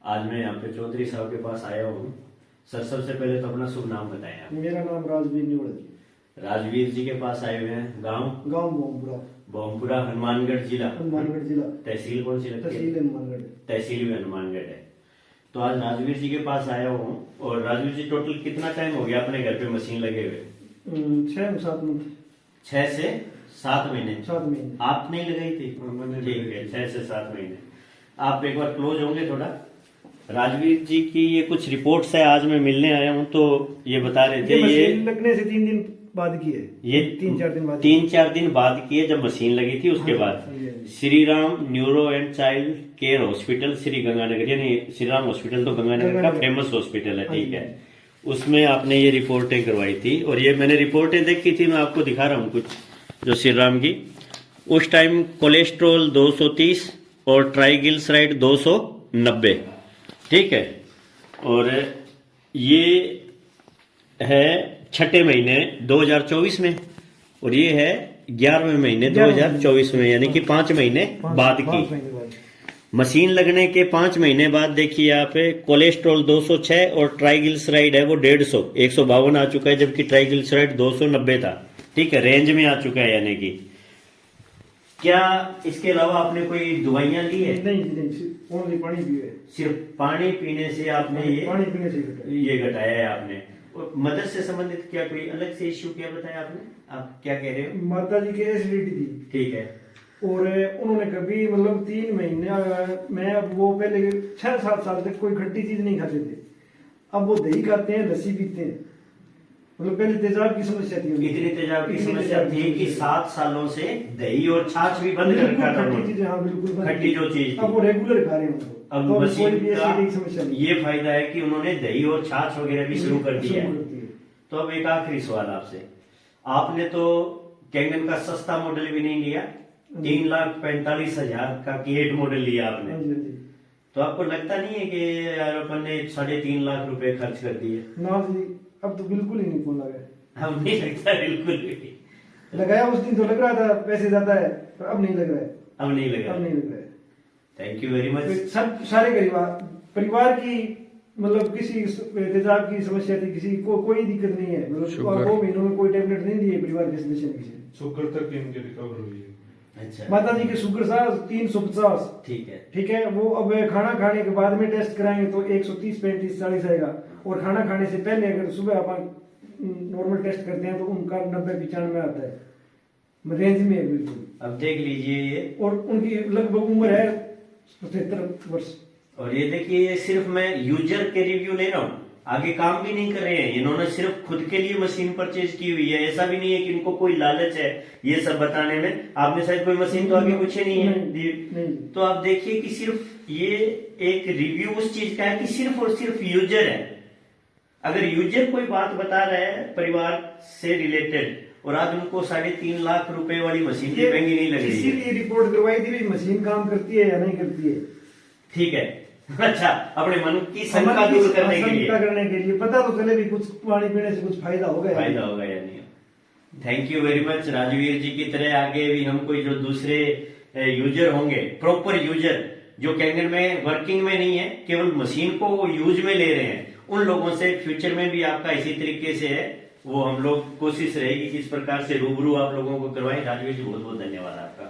आज मैं यहाँ पे चौधरी साहब के पास आया हूँ। सर सबसे पहले तो अपना शुभ नाम बताएं आप। मेरा नाम राजवीर निवड़ जी। राजवीर जी के पास आए हुए हैं। गांव गांव बोमपुरा, बोमपुरा, हनुमानगढ़ जिला। हनुमानगढ़ जिला। तहसील कौन सी लगती है? तहसील हनुमानगढ़। तहसील भी हनुमानगढ़ है। तो आज राजवीर जी के पास आया हूँ। और राजवीर जी, टोटल कितना टाइम हो गया अपने घर पे मशीन लगे हुए? 6-7 महीने। 6 से 7 महीने। 7 महीने। आप नहीं लगाई थी? ठीक है, 6 से 7 महीने। आप एक बार क्लोज होंगे थोड़ा। राजवीर जी की ये कुछ रिपोर्ट्स है, आज मैं मिलने आया हूँ तो ये बता रहे थे। ये लगने से 3 दिन बाद की है। ये 3-4 दिन बाद। 3-4 दिन बाद की है, जब मशीन लगी थी उसके बाद। Shri Ram neuro and child care hospital, Shri Ganganagar, यानी श्री राम हॉस्पिटल तो गंगानगर का फेमस हॉस्पिटल है, ठीक है। उसमें आपने ये रिपोर्टें करवाई थी और ये मैंने रिपोर्टें देखी थी, मैं आपको दिखा रहा हूँ कुछ जो श्री राम की। उस टाइम कोलेस्ट्रोल 230 और ट्राइग्लिसराइड 290, ठीक है। और ये है 6ठे महीने 2024 में और ये है 11वें महीने 2024 में, यानी कि 5 महीने बाद की। मशीन लगने के 5 महीने बाद देखिए यहाँ पे कोलेस्ट्रॉल 206 और ट्राइग्लिसराइड है वो 150, 152 आ चुका है, जबकि ट्राइग्लिसराइड 290 था, ठीक है, रेंज में आ चुका है। यानी कि क्या इसके अलावा आपने कोई दवाइयां ली है? नहीं, ओनली पानी पिए। सिर्फ पानी पीने से आपने पानी पीने से ये घटाया है आपने। और मदर से संबंधित क्या कोई अलग से इश्यू क्या बताया आपने? आप क्या कह रहे हो? माता जी की एसिडिटी थी, ठीक है। और उन्होंने कभी मतलब 3 महीने में, अब वो पहले 6-7 साल तक कोई खट्टी चीज नहीं खाते थे। अब वो दही खाते हैं, लस्सी पीते हैं। मतलब पहले तेजाब की समस्या थी, इतनी तेजाब की समस्या थी कि 7 सालों से दही और छाछ भी बंद कर रखा था। खट्टी चीजें, हाँ बिल्कुल खट्टी जो चीज, अब वो रेगुलर खा रहे हैं। अब तो मशीन कोई का भी समस्या नहीं। ये फायदा है कि उन्होंने दही और छाछ वगैरह भी शुरू कर दिया है। तो अब एक आखिरी सवाल आपसे, आपने तो कैंगन का सस्ता मॉडल भी नहीं लिया, 3,45,000 का K8 मॉडल लिया आपने। तो आपको लगता नहीं है कि यार अपन ने 3.5 लाख रुपए खर्च कर दिए? ना जी, अब तो बिल्कुल ही नहीं फोन लगा। अब नहीं लगता बिल्कुल भी। लगाया उस दिन तो लग रहा था पैसे ज्यादा है, पर अब नहीं लग रहा है। अब नहीं लग रहा है। Thank you very much. सब सारे परिवार की मतलब किसी तेजाब की समस्या थी, किसी को कोई दिक्कत नहीं है। मतलब 2 महीनों में कोई टेबलेट नहीं दिए परिवार के सदस्य किसी। शुगर तक इनके रिकवर हुई है। अच्छा। माता जी की शुगर साहब 350, ठीक है, ठीक है। वो अब खाना खाने के बाद में टेस्ट कराएंगे तो 130, 35, 40 आएगा। और खाना खाने से पहले अगर सुबह अपन नॉर्मल टेस्ट करते हैं तो उनका 90-95 आता है, रेंज में है बिल्कुल। अब देख लीजिए ये, और उनकी लगभग उम्र है 75 वर्ष। और ये देखिए, ये सिर्फ मैं यूजर के रिव्यू ले रहा हूँ, आगे काम भी नहीं कर रहे हैं। इन्होंने सिर्फ खुद के लिए मशीन परचेज की हुई है। ऐसा भी नहीं है कि इनको कोई लालच है ये सब बताने में। आपने शायद कोई मशीन तो आगे पूछे नहीं है। नहीं। तो आप देखिए कि सिर्फ ये एक रिव्यू उस चीज का है कि सिर्फ और सिर्फ यूजर है। अगर यूजर कोई बात बता रहा है परिवार से रिलेटेड, और आज उनको 3.5 लाख रुपए वाली मशीन की महंगी नहीं लग रही है, इसीलिए रिपोर्ट करवाई थी मशीन काम करती है या नहीं करती है, ठीक है। अच्छा, अपने मन की शंका दूर करने के लिए पता तो चले भी कुछ पानी पीने से कुछ फायदा होगा या नहीं। Thank you very much. Rajveer ji की तरह आगे भी हम कोई जो दूसरे यूजर होंगे, प्रॉपर यूजर जो कैंगन में वर्किंग में नहीं है, केवल मशीन को यूज में ले रहे हैं, उन लोगों से फ्यूचर में भी आपका इसी तरीके से है वो हम लोग कोशिश रहेगी कि इस प्रकार से रूबरू आप लोगों को करवाएं। राजवीर जी बहुत बहुत धन्यवाद आपका।